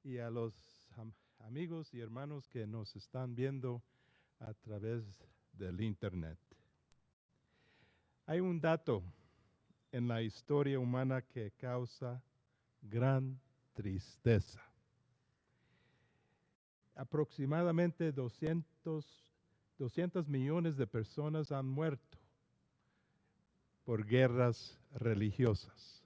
Y a los amigos y hermanos que nos están viendo a través del internet. Hay un dato en la historia humana que causa gran tristeza. Aproximadamente 200 millones de personas han muerto por guerras religiosas.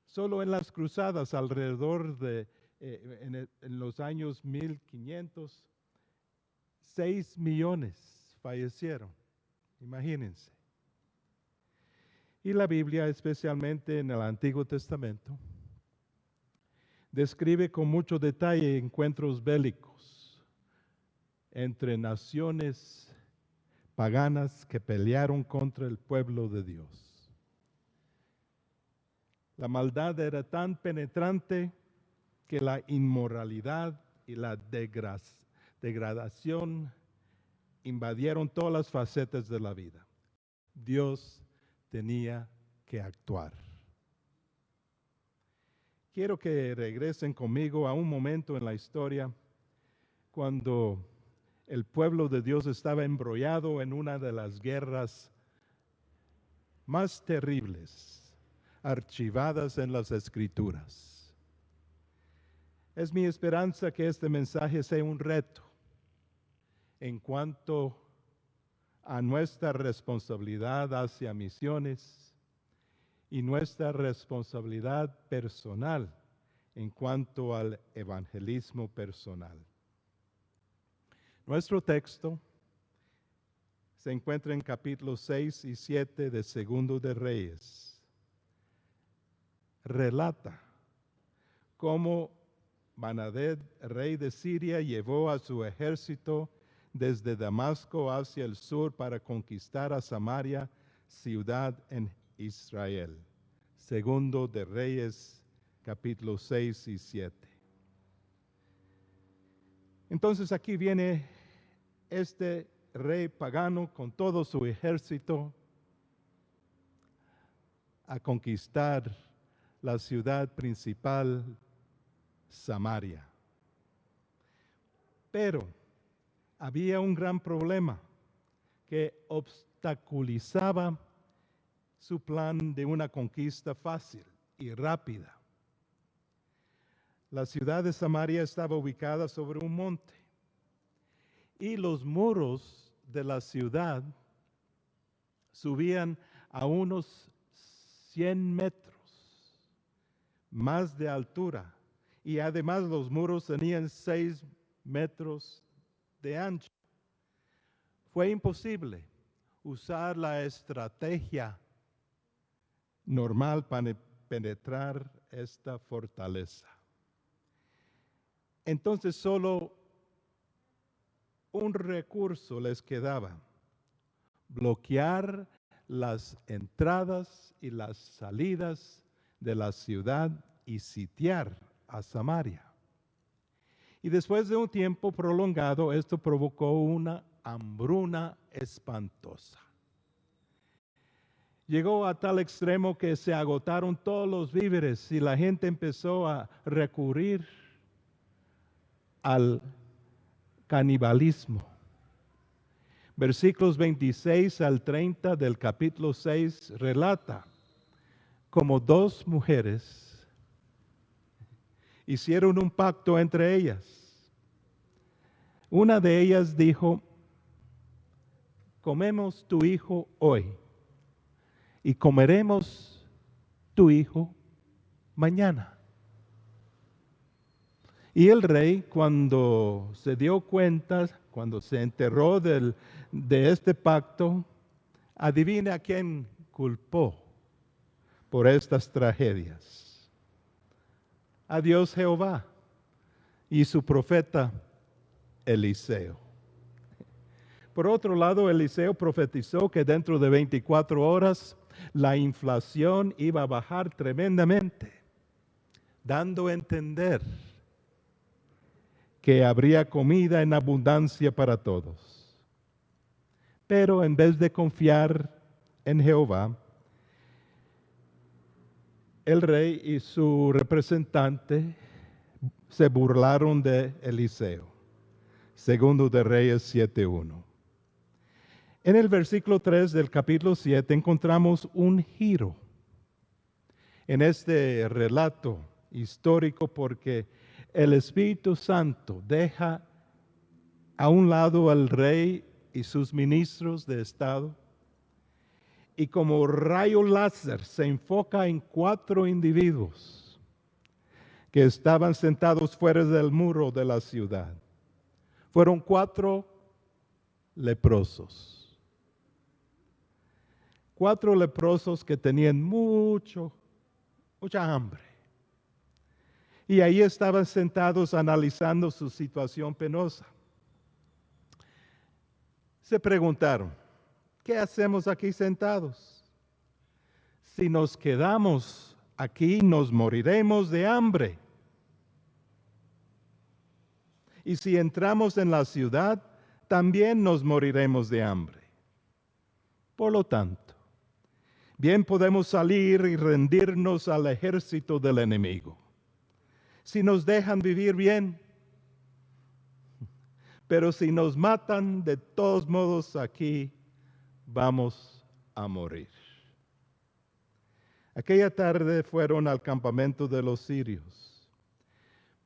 Solo en las cruzadas alrededor de en los años 1500, 6 millones fallecieron. Imagínense. Y la Biblia, especialmente en el Antiguo Testamento, describe con mucho detalle encuentros bélicos entre naciones paganas que pelearon contra el pueblo de Dios. La maldad era tan penetrante que la inmoralidad y la degradación invadieron todas las facetas de la vida. Dios tenía que actuar. Quiero que regresen conmigo a un momento en la historia cuando el pueblo de Dios estaba embrollado en una de las guerras más terribles archivadas en las Escrituras. Es mi esperanza que este mensaje sea un reto en cuanto a nuestra responsabilidad hacia misiones y nuestra responsabilidad personal en cuanto al evangelismo personal. Nuestro texto se encuentra en capítulos 6 y 7 de Segundo de Reyes. Relata cómo Benhadad, rey de Siria, llevó a su ejército desde Damasco hacia el sur para conquistar a Samaria, ciudad en Israel. Segundo de Reyes, capítulos 6 y 7. Entonces aquí viene este rey pagano con todo su ejército a conquistar la ciudad principal, Samaria. Pero había un gran problema que obstaculizaba su plan de una conquista fácil y rápida. La ciudad de Samaria estaba ubicada sobre un monte y los muros de la ciudad subían a unos 100 metros más de altura y además los muros tenían 6 metros de ancho. Fue imposible usar la estrategia normal para penetrar esta fortaleza. Entonces solo un recurso les quedaba: bloquear las entradas y las salidas de la ciudad y sitiar a Samaria. Y después de un tiempo prolongado, esto provocó una hambruna espantosa. Llegó a tal extremo que se agotaron todos los víveres y la gente empezó a recurrir al canibalismo. Versículos 26 al 30 del capítulo 6 relata cómo 2 mujeres hicieron un pacto entre ellas. Una de ellas dijo: comemos tu hijo hoy y comeremos tu hijo mañana. Y el rey, cuando se dio cuenta, cuando se enteró de este pacto, adivina a quién culpó por estas tragedias: a Dios Jehová y su profeta Eliseo. Por otro lado, Eliseo profetizó que dentro de 24 horas la inflación iba a bajar tremendamente, dando a entender que habría comida en abundancia para todos. Pero en vez de confiar en Jehová, El rey y su representante se burlaron de Eliseo. Segundo de Reyes 7:1. En el versículo 3 del capítulo 7 encontramos un giro en este relato histórico porque el Espíritu Santo deja a un lado al rey y sus ministros de Estado y como rayo láser se enfoca en 4 individuos que estaban sentados fuera del muro de la ciudad. Fueron 4 leprosos. 4 leprosos que tenían mucha hambre. Y ahí estaban sentados analizando su situación penosa. Se preguntaron, ¿qué hacemos aquí sentados? Si nos quedamos aquí, nos moriremos de hambre. Y si entramos en la ciudad, también nos moriremos de hambre. Por lo tanto, bien podemos salir y rendirnos al ejército del enemigo. Si nos dejan vivir bien, pero si nos matan, de todos modos aquí vamos a morir. Aquella tarde fueron al campamento de los sirios,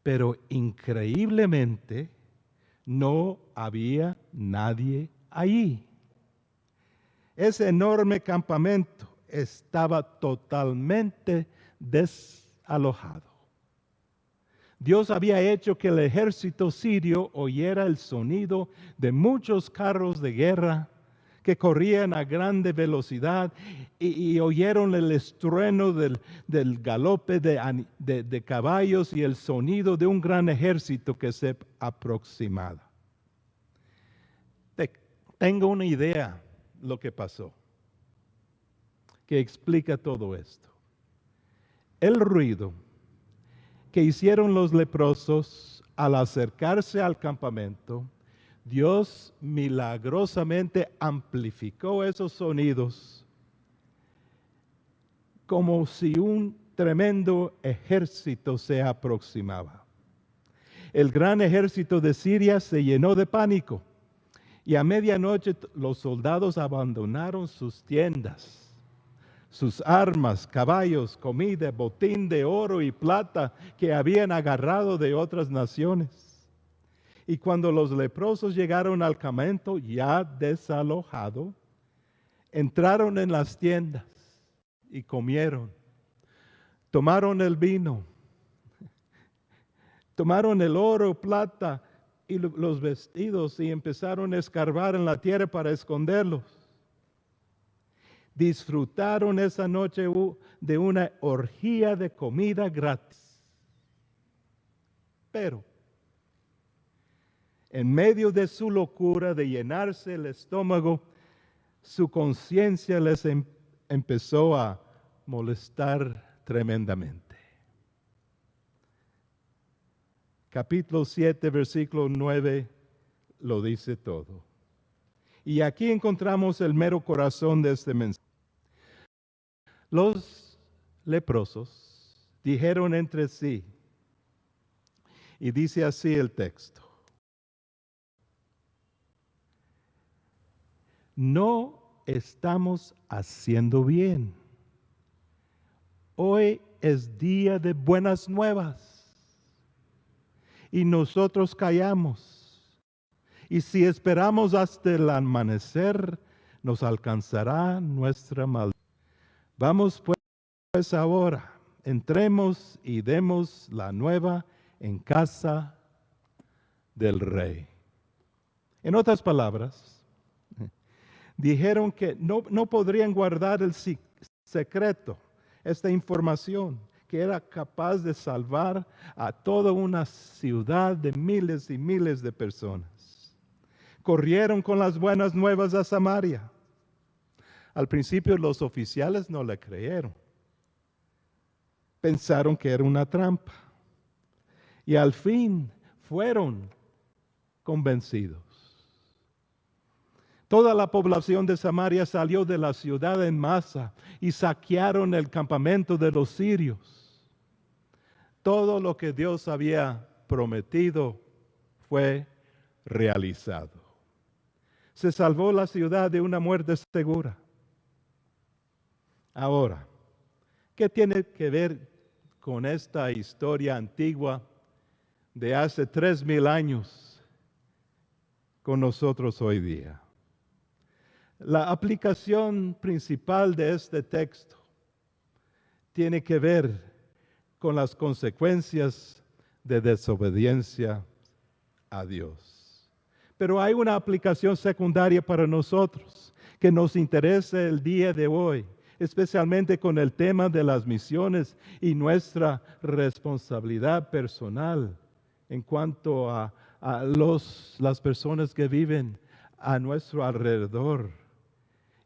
pero increíblemente no había nadie allí. Ese enorme campamento estaba totalmente desalojado. Dios había hecho que el ejército sirio oyera el sonido de muchos carros de guerra que corrían a grande velocidad y oyeron el estruendo del galope de caballos y el sonido de un gran ejército que se aproximaba. Tengo una idea lo que pasó, que explica todo esto. El ruido que hicieron los leprosos al acercarse al campamento, Dios milagrosamente amplificó esos sonidos como si un tremendo ejército se aproximaba. El gran ejército de Siria se llenó de pánico y a medianoche los soldados abandonaron sus tiendas, sus armas, caballos, comida, botín de oro y plata que habían agarrado de otras naciones. Y cuando los leprosos llegaron al campamento ya desalojado, entraron en las tiendas y comieron. Tomaron el vino, tomaron el oro, plata y los vestidos y empezaron a escarbar en la tierra para esconderlos. Disfrutaron esa noche de una orgía de comida gratis. Pero en medio de su locura de llenarse el estómago, su conciencia les empezó a molestar tremendamente. Capítulo 7, versículo 9 lo dice todo. Y aquí encontramos el mero corazón de este mensaje. Los leprosos dijeron entre sí, y dice así el texto: no estamos haciendo bien. Hoy es día de buenas nuevas y nosotros callamos. Y si esperamos hasta el amanecer, nos alcanzará nuestra maldad. Vamos pues ahora, entremos y demos la nueva en casa del rey. En otras palabras, dijeron que no podrían guardar el secreto, esta información que era capaz de salvar a toda una ciudad de miles y miles de personas. Corrieron con las buenas nuevas a Samaria. Al principio los oficiales no le creyeron. Pensaron que era una trampa. Y al fin fueron convencidos. Toda la población de Samaria salió de la ciudad en masa y saquearon el campamento de los sirios. Todo lo que Dios había prometido fue realizado. Se salvó la ciudad de una muerte segura. Ahora, ¿qué tiene que ver con esta historia antigua de hace 3000 años con nosotros hoy día? La aplicación principal de este texto tiene que ver con las consecuencias de desobediencia a Dios. Pero hay una aplicación secundaria para nosotros que nos interesa el día de hoy, especialmente con el tema de las misiones y nuestra responsabilidad personal en cuanto a las personas que viven a nuestro alrededor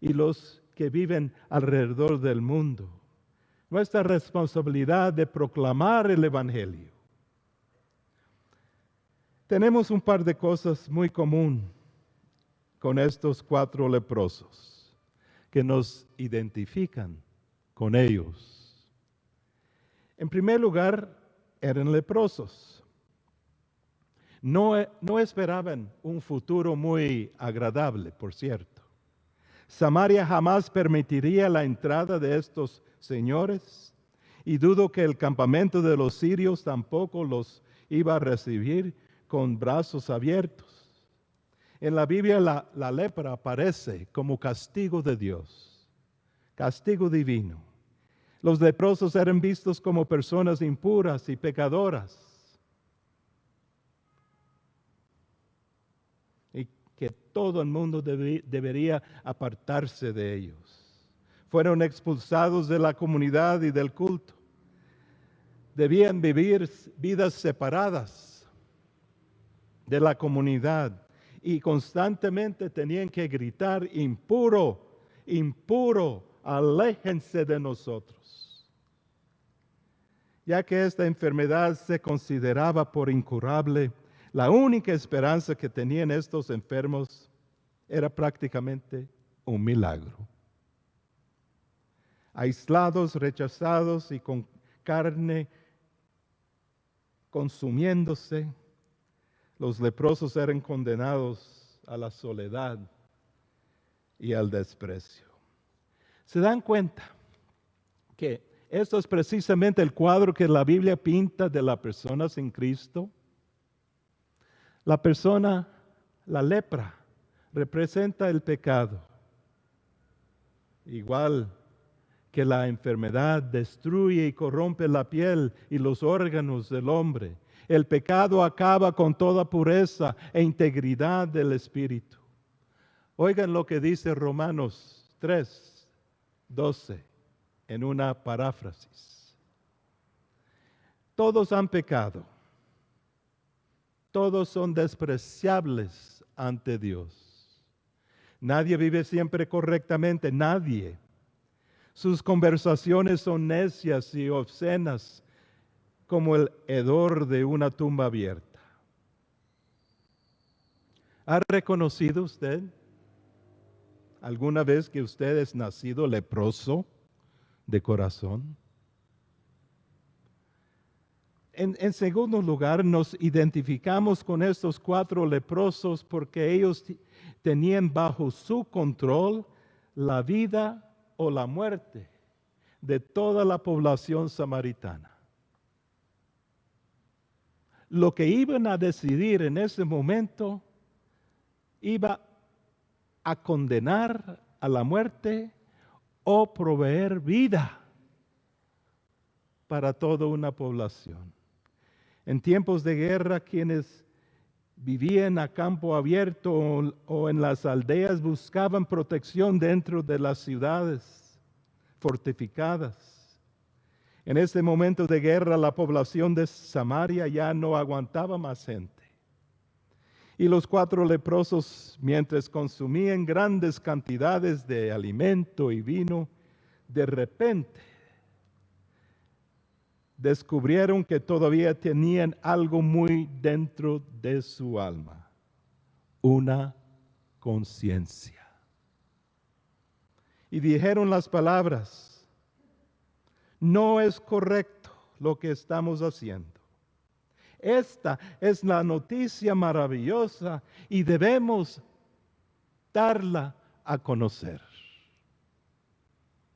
y los que viven alrededor del mundo. Nuestra responsabilidad de proclamar el Evangelio. Tenemos un par de cosas muy comunes con estos 4 leprosos que nos identifican con ellos. En primer lugar, eran leprosos. No esperaban un futuro muy agradable, por cierto. Samaria jamás permitiría la entrada de estos señores y dudo que el campamento de los sirios tampoco los iba a recibir con brazos abiertos. En la Biblia la lepra aparece como castigo de Dios, castigo divino. Los leprosos eran vistos como personas impuras y pecadoras. Y que todo el mundo debería apartarse de ellos. Fueron expulsados de la comunidad y del culto. Debían vivir vidas separadas de la comunidad y constantemente tenían que gritar: impuro, impuro, aléjense de nosotros. Ya que esta enfermedad se consideraba por incurable, la única esperanza que tenían estos enfermos era prácticamente un milagro. Aislados, rechazados y con carne consumiéndose, los leprosos eran condenados a la soledad y al desprecio. ¿Se dan cuenta que esto es precisamente el cuadro que la Biblia pinta de la persona sin Cristo? La persona, la lepra, representa el pecado. Igual que la enfermedad destruye y corrompe la piel y los órganos del hombre, el pecado acaba con toda pureza e integridad del espíritu. Oigan lo que dice Romanos 3:12 en una paráfrasis. Todos han pecado. Todos son despreciables ante Dios. Nadie vive siempre correctamente, nadie. Sus conversaciones son necias y obscenas como el hedor de una tumba abierta. ¿Ha reconocido usted alguna vez que usted es nacido leproso de corazón? En segundo lugar, nos identificamos con estos 4 leprosos porque ellos tenían bajo su control la vida o la muerte de toda la población samaritana. Lo que iban a decidir en ese momento iba a condenar a la muerte o proveer vida para toda una población. En tiempos de guerra, quienes vivían a campo abierto o en las aldeas buscaban protección dentro de las ciudades fortificadas. En este momento de guerra, la población de Samaria ya no aguantaba más gente. Y los 4 leprosos, mientras consumían grandes cantidades de alimento y vino, de repente descubrieron que todavía tenían algo muy dentro de su alma: una conciencia. Y dijeron las palabras: no es correcto lo que estamos haciendo. Esta es la noticia maravillosa y debemos darla a conocer.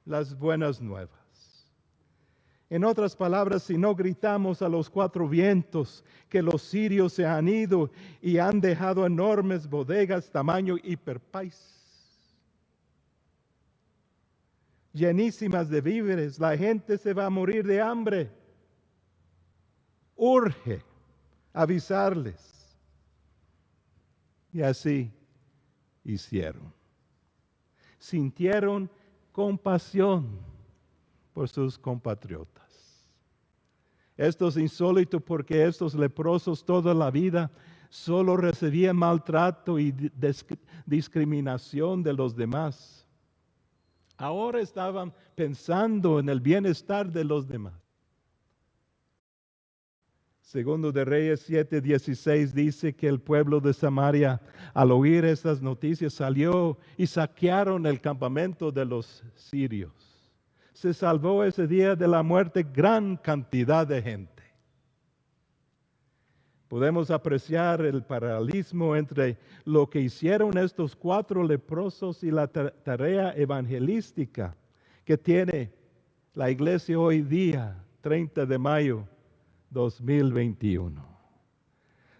Las buenas nuevas. En otras palabras, si no gritamos a los cuatro vientos que los sirios se han ido y han dejado enormes bodegas tamaño hiperpaís, llenísimas de víveres, la gente se va a morir de hambre. Urge avisarles. Y así hicieron. Sintieron compasión por sus compatriotas. Esto es insólito porque estos leprosos toda la vida solo recibían maltrato y discriminación de los demás. Ahora estaban pensando en el bienestar de los demás. Segundo de Reyes 7:16 dice que el pueblo de Samaria, al oír estas noticias, salió y saquearon el campamento de los sirios. Se salvó ese día de la muerte gran cantidad de gente. Podemos apreciar el paralelismo entre lo que hicieron estos cuatro leprosos y la tarea evangelística que tiene la iglesia hoy día, 30 de mayo 2021.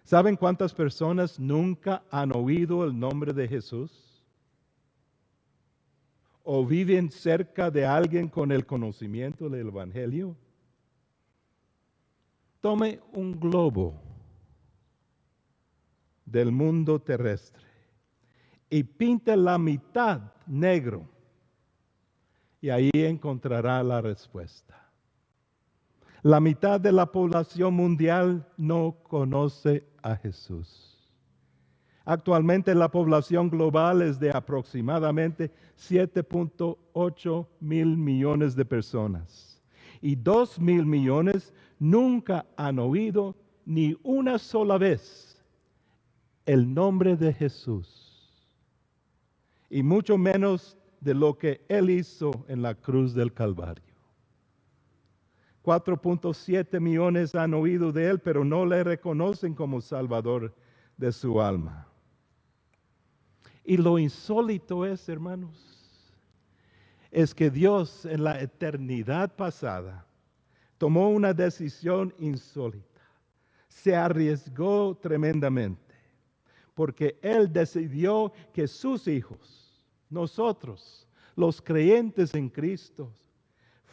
¿Saben cuántas personas nunca han oído el nombre de Jesús? ¿O viven cerca de alguien con el conocimiento del Evangelio? Tome un globo del mundo terrestre y pinte la mitad negro y ahí encontrará la respuesta. La mitad de la población mundial no conoce a Jesús. Actualmente la población global es de aproximadamente 7.8 mil millones de personas. Y 2 mil millones nunca han oído ni una sola vez el nombre de Jesús. Y mucho menos de lo que Él hizo en la cruz del Calvario. 4.7 millones han oído de Él, pero no le reconocen como Salvador de su alma. Y lo insólito es, hermanos, es que Dios en la eternidad pasada tomó una decisión insólita. Se arriesgó tremendamente, porque Él decidió que sus hijos, nosotros, los creyentes en Cristo,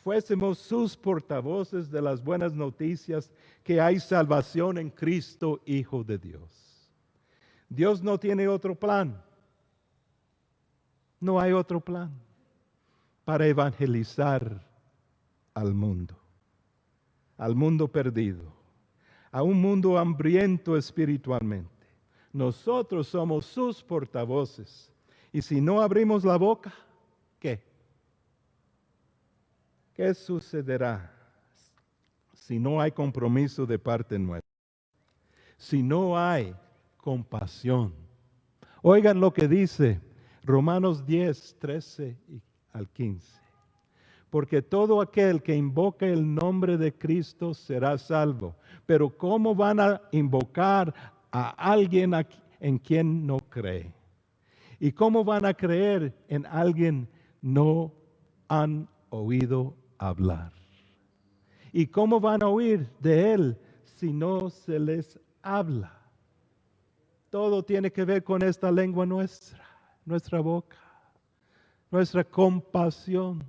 fuésemos sus portavoces de las buenas noticias que hay salvación en Cristo, Hijo de Dios. Dios no tiene otro plan. No hay otro plan para evangelizar al mundo perdido, a un mundo hambriento espiritualmente. Nosotros somos sus portavoces. Y si no abrimos la boca, ¿qué? ¿Qué sucederá si no hay compromiso de parte nuestra? Si no hay compasión. Oigan lo que dice Romanos 10, 13 al 15. Porque todo aquel que invoque el nombre de Cristo será salvo. Pero ¿cómo van a invocar a alguien en quien no cree? ¿Y cómo van a creer en alguien no han oído hablar? ¿Y cómo van a oír de Él si no se les habla? Todo tiene que ver con esta lengua nuestra, nuestra boca, nuestra compasión.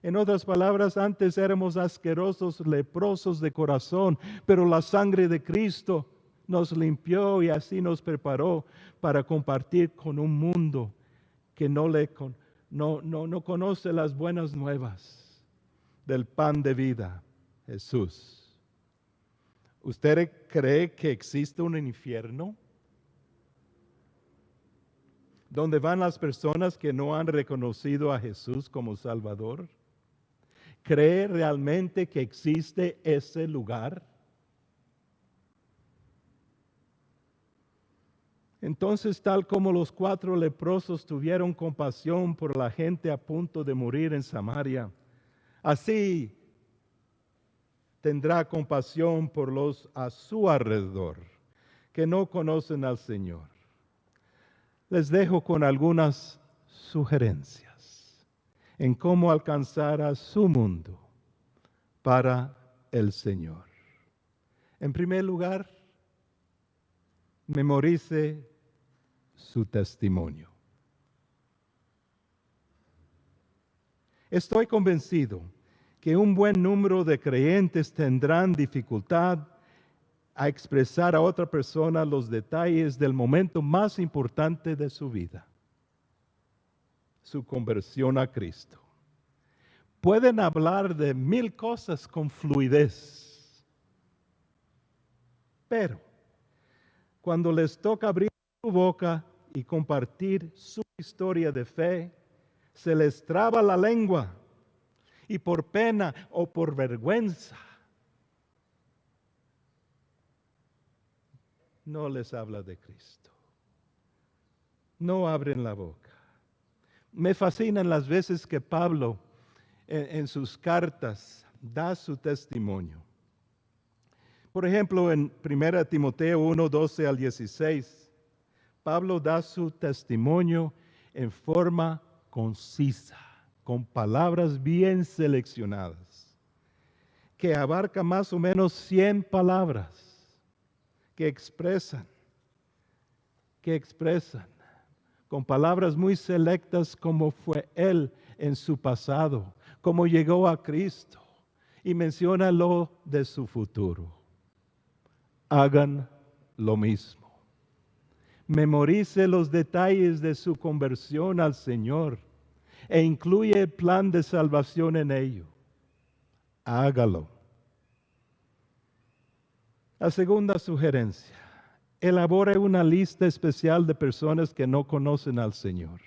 En otras palabras, antes éramos asquerosos, leprosos de corazón, pero la sangre de Cristo nos limpió y así nos preparó para compartir con un mundo que no conoce las buenas nuevas del pan de vida, Jesús. ¿Usted cree que existe un infierno donde van las personas que no han reconocido a Jesús como Salvador? ¿Cree realmente que existe ese lugar? Entonces, tal como los 4 leprosos tuvieron compasión por la gente a punto de morir en Samaria, así tendrá compasión por los a su alrededor, que no conocen al Señor. Les dejo con algunas sugerencias en cómo alcanzar a su mundo para el Señor. En primer lugar, memorice su testimonio. Estoy convencido que un buen número de creyentes tendrán dificultad a expresar a otra persona los detalles del momento más importante de su vida, su conversión a Cristo. Pueden hablar de 1000 cosas con fluidez, pero cuando les toca abrir su boca y compartir su historia de fe, se les traba la lengua y por pena o por vergüenza no les habla de Cristo. No abren la boca. Me fascinan las veces que Pablo en sus cartas da su testimonio. Por ejemplo, en 1 Timoteo 1, 12 al 16, Pablo da su testimonio en forma concisa, con palabras bien seleccionadas, que abarca más o menos 100 palabras que expresan, con palabras muy selectas cómo fue él en su pasado, cómo llegó a Cristo, y menciona lo de su futuro. Hagan lo mismo. Memorice los detalles de su conversión al Señor e incluye el plan de salvación en ello. Hágalo. La segunda sugerencia: elabore una lista especial de personas que no conocen al Señor.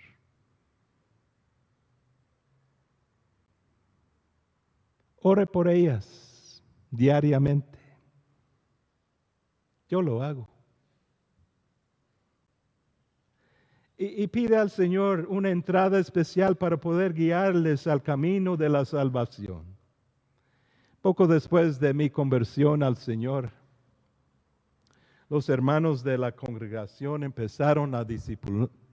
Ore por ellas diariamente. Yo lo hago. Y pide al Señor una entrada especial para poder guiarles al camino de la salvación. Poco después de mi conversión al Señor, los hermanos de la congregación empezaron a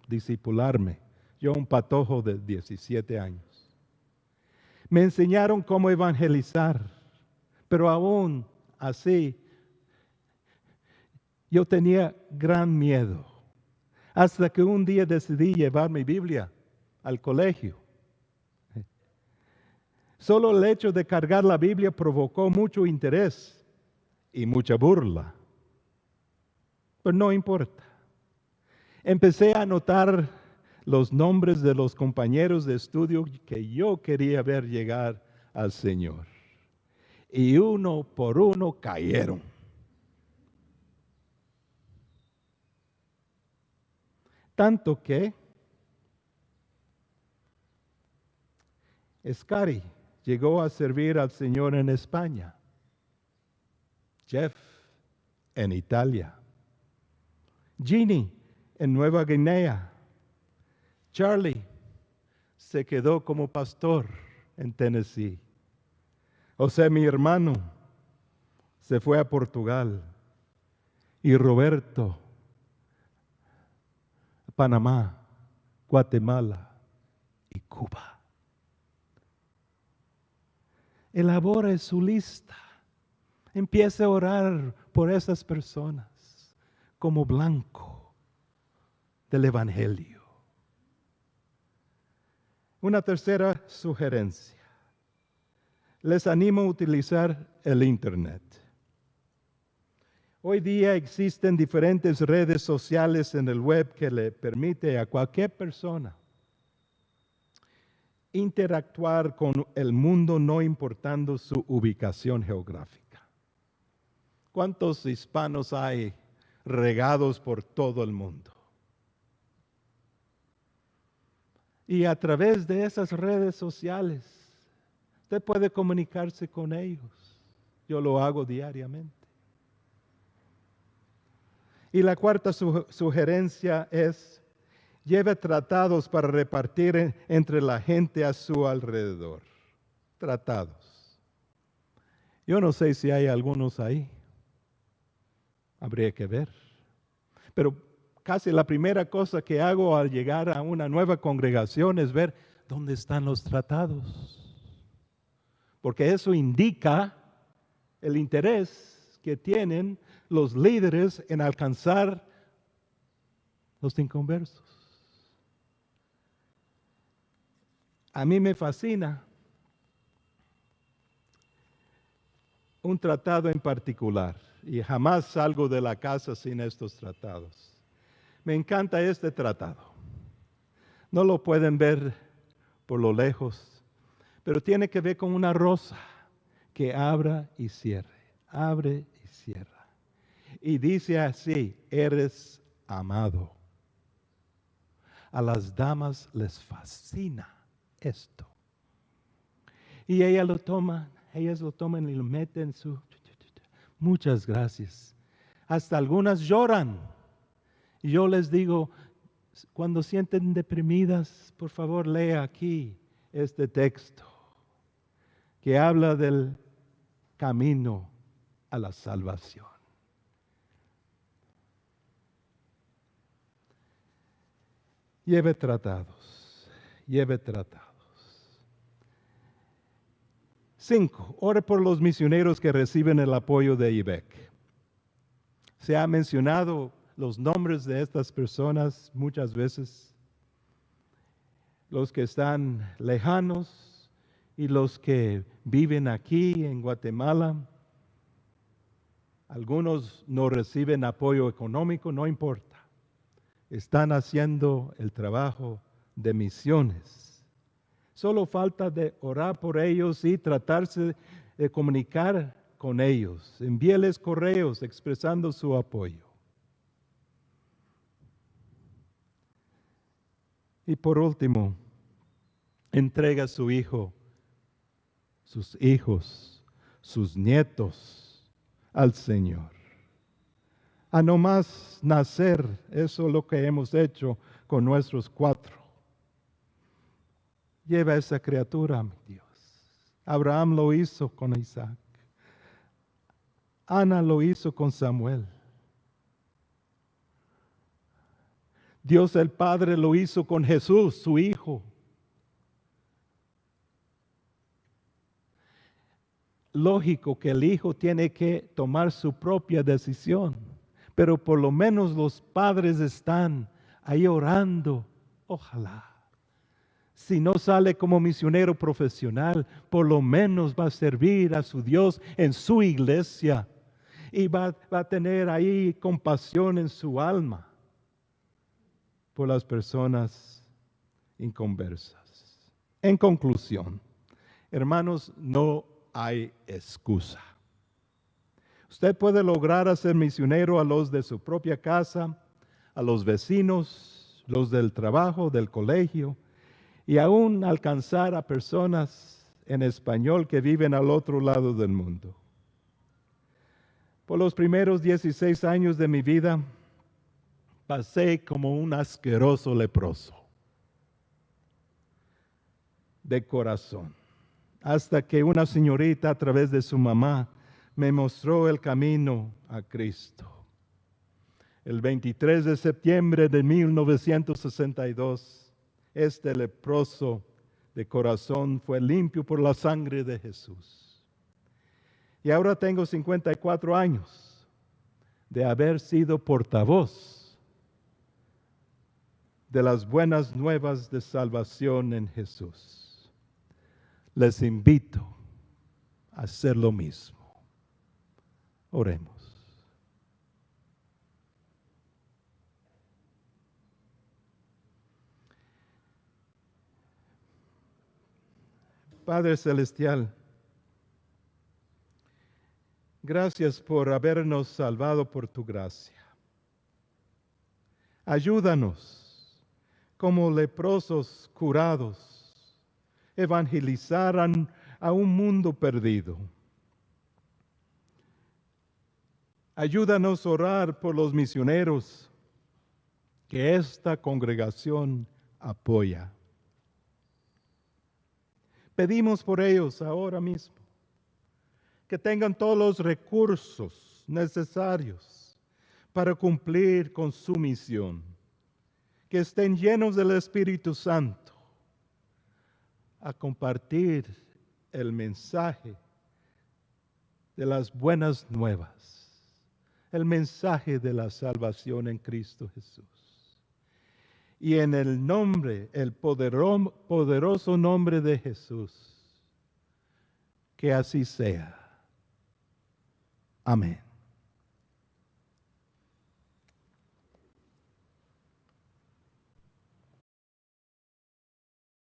discipularme. Yo, un patojo de 17 años. Me enseñaron cómo evangelizar, pero aún así yo tenía gran miedo. Hasta que un día decidí llevar mi Biblia al colegio. Solo el hecho de cargar la Biblia provocó mucho interés y mucha burla. Pero no importa. Empecé a anotar los nombres de los compañeros de estudio que yo quería ver llegar al Señor. Y uno por uno cayeron. Tanto que Scary llegó a servir al Señor en España. Jeff en Italia. Ginny en Nueva Guinea. Charlie se quedó como pastor en Tennessee. José, mi hermano, se fue a Portugal. Y Roberto, Panamá, Guatemala y Cuba. Elabore su lista. Empiece a orar por esas personas como blanco del Evangelio. Una tercera sugerencia. Les animo a utilizar el Internet. Hoy día existen diferentes redes sociales en el web que le permite a cualquier persona interactuar con el mundo no importando su ubicación geográfica. ¿Cuántos hispanos hay regados por todo el mundo? Y a través de esas redes sociales, usted puede comunicarse con ellos. Yo lo hago diariamente. Y la cuarta sugerencia es: lleve tratados para repartir entre la gente a su alrededor. Tratados. Yo no sé si hay algunos ahí. Habría que ver. Pero casi la primera cosa que hago al llegar a una nueva congregación es ver dónde están los tratados. Porque eso indica el interés que tienen los líderes en alcanzar los inconversos. A mí me fascina un tratado en particular, y jamás salgo de la casa sin estos tratados. Me encanta este tratado. No lo pueden ver por lo lejos, pero tiene que ver con una rosa que abre y cierra. Y dice así: eres amado. A las damas les fascina esto. Y ellas lo toman y lo meten en su... Muchas gracias. Hasta algunas lloran. Y yo les digo, cuando sienten deprimidas, por favor lea aquí este texto que habla del camino a la salvación. Lleve tratados. 5. Ore por los misioneros que reciben el apoyo de IBEC. Se ha mencionado los nombres de estas personas muchas veces. Los que están lejanos y los que viven aquí en Guatemala. Algunos no reciben apoyo económico, no importa. Están haciendo el trabajo de misiones. Solo falta de orar por ellos y tratarse de comunicar con ellos. Envíeles correos expresando su apoyo. Y por último, entrega a su hijo, sus hijos, sus nietos al Señor. A no más nacer, eso es lo que hemos hecho con nuestros 4. Lleva a esa criatura, mi Dios. Abraham lo hizo con Isaac. Ana lo hizo con Samuel. Dios el Padre lo hizo con Jesús, su Hijo. Lógico que el Hijo tiene que tomar su propia decisión, pero por lo menos los padres están ahí orando. Ojalá. Si no sale como misionero profesional, por lo menos va a servir a su Dios en su iglesia y va a tener ahí compasión en su alma por las personas inconversas. En conclusión, hermanos, no hay excusa. Usted puede lograr hacer misionero a los de su propia casa, a los vecinos, los del trabajo, del colegio, y aún alcanzar a personas en español que viven al otro lado del mundo. Por los primeros 16 años de mi vida, pasé como un asqueroso leproso de corazón, hasta que una señorita a través de su mamá me mostró el camino a Cristo. El 23 de septiembre de 1962, este leproso de corazón fue limpio por la sangre de Jesús. Y ahora tengo 54 años de haber sido portavoz de las buenas nuevas de salvación en Jesús. Les invito a hacer lo mismo. Oremos. Padre Celestial, gracias por habernos salvado por tu gracia. Ayúdanos, como leprosos curados, evangelizar a un mundo perdido. Ayúdanos a orar por los misioneros que esta congregación apoya. Pedimos por ellos ahora mismo que tengan todos los recursos necesarios para cumplir con su misión, que estén llenos del Espíritu Santo a compartir el mensaje de las buenas nuevas, el mensaje de la salvación en Cristo Jesús. Y en el nombre, el poderoso nombre de Jesús, que así sea. Amén.